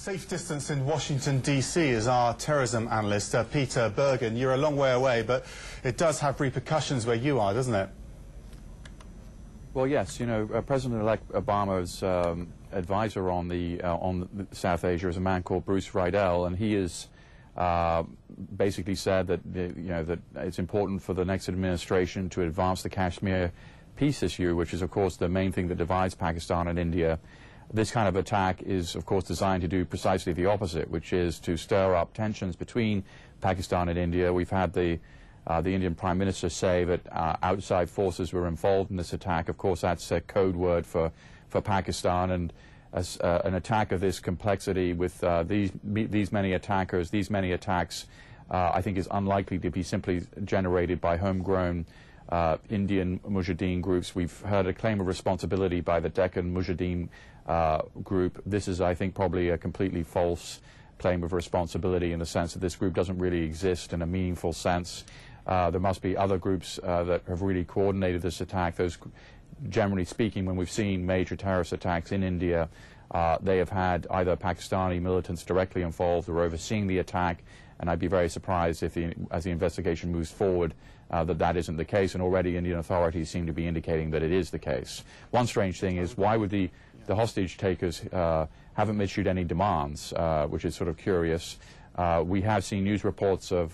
Safe distance in Washington, D.C. is our terrorism analyst, Peter Bergen. You're a long way away, but it does have repercussions where you are, doesn't it? Well, yes. You know, President-elect Obama's advisor on South Asia is a man called Bruce Riedel, and he has basically said that that it's important for the next administration to advance the Kashmir peace issue, which is, of course, the main thing that divides Pakistan and India. This kind of attack is, of course, designed to do precisely the opposite, which is to stir up tensions between Pakistan and India. We've had the Indian Prime Minister say that outside forces were involved in this attack. Of course, that's a code word for Pakistan, and as an attack of this complexity with these many attackers, these many attacks, I think is unlikely to be simply generated by homegrown Indian mujahideen groups. We've heard a claim of responsibility by the Deccan mujahideen group. This is, I think, probably a completely false claim of responsibility in the sense that this group doesn't really exist in a meaningful sense. There must be other groups that have really coordinated this attack. Those, generally speaking, when we've seen major terrorist attacks in India, they have had either Pakistani militants directly involved or overseeing the attack, and I'd be very surprised if, as the investigation moves forward, that isn't the case, and already Indian authorities seem to be indicating that it is the case. One strange thing is, why would the hostage takers haven't issued any demands, which is sort of curious. We have seen news reports of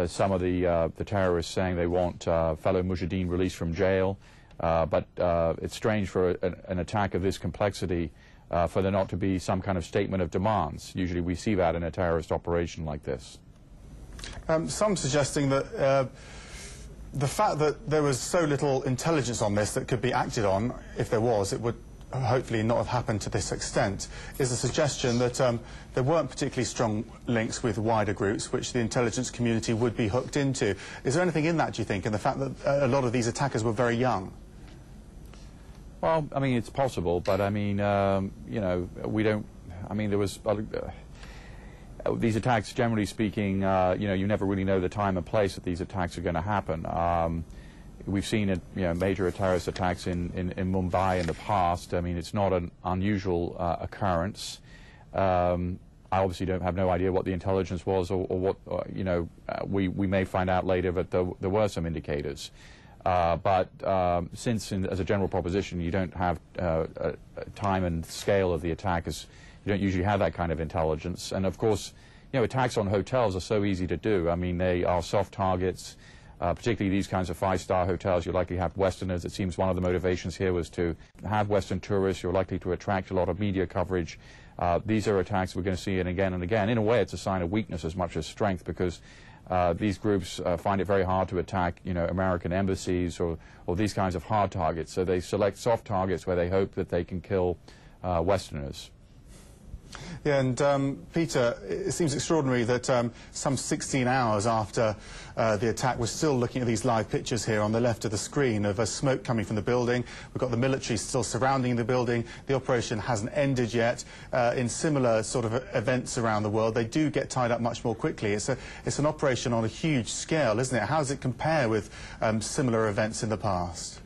some of the terrorists saying they want fellow mujahideen released from jail, but it's strange for an attack of this complexity for there not to be some kind of statement of demands. Usually we see that in a terrorist operation like this. Some suggesting that the fact that there was so little intelligence on this that could be acted on, if there was, it would hopefully not have happened to this extent, is a suggestion that there weren't particularly strong links with wider groups which the intelligence community would be hooked into. Is there anything in that, do you think, in the fact that a lot of these attackers were very young? Well, I mean, it's possible, but I mean, you know, we don't, I mean, there was, these attacks, generally speaking, you know, you never really know the time and place that these attacks are going to happen. We've seen major terrorist attacks in Mumbai in the past. I mean, it's not an unusual occurrence. I obviously have no idea what the intelligence was or what, you know, we may find out later that there were some indicators. But since, as a general proposition, you don't have time and scale of the attack, you don't usually have that kind of intelligence. And of course, you know, attacks on hotels are so easy to do. I mean, they are soft targets. Particularly these kinds of five-star hotels, you likely have Westerners. It seems one of the motivations here was to have Western tourists. You're likely to attract a lot of media coverage. These are attacks we're going to see again and again. In a way, it's a sign of weakness as much as strength, because these groups find it very hard to attack, you know, American embassies or these kinds of hard targets. So they select soft targets where they hope that they can kill Westerners. Yeah, and Peter, it seems extraordinary that some 16 hours after the attack, we're still looking at these live pictures here on the left of the screen of smoke coming from the building. We've got the military still surrounding the building. The operation hasn't ended yet. In similar sort of events around the world, they do get tied up much more quickly. It's an operation on a huge scale, isn't it? How does it compare with similar events in the past?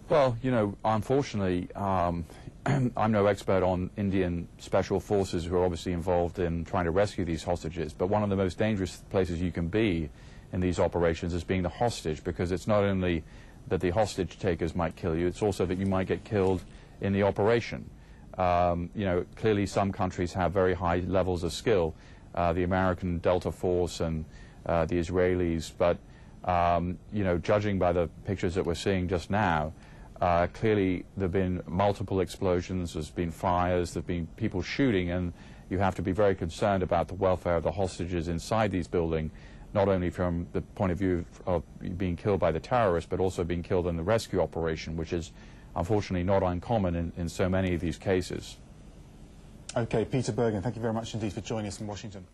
Well, you know, unfortunately, I'm no expert on Indian special forces who are obviously involved in trying to rescue these hostages, but one of the most dangerous places you can be in these operations is being the hostage, because it's not only that the hostage takers might kill you, it's also that you might get killed in the operation. You know, clearly some countries have very high levels of skill, the American Delta Force and the Israelis, but you know, judging by the pictures that we're seeing just now, clearly there have been multiple explosions, there's been fires, there have been people shooting, and you have to be very concerned about the welfare of the hostages inside these buildings, not only from the point of view of being killed by the terrorists, but also being killed in the rescue operation, which is unfortunately not uncommon in so many of these cases. Okay, Peter Bergen, thank you very much indeed for joining us in Washington.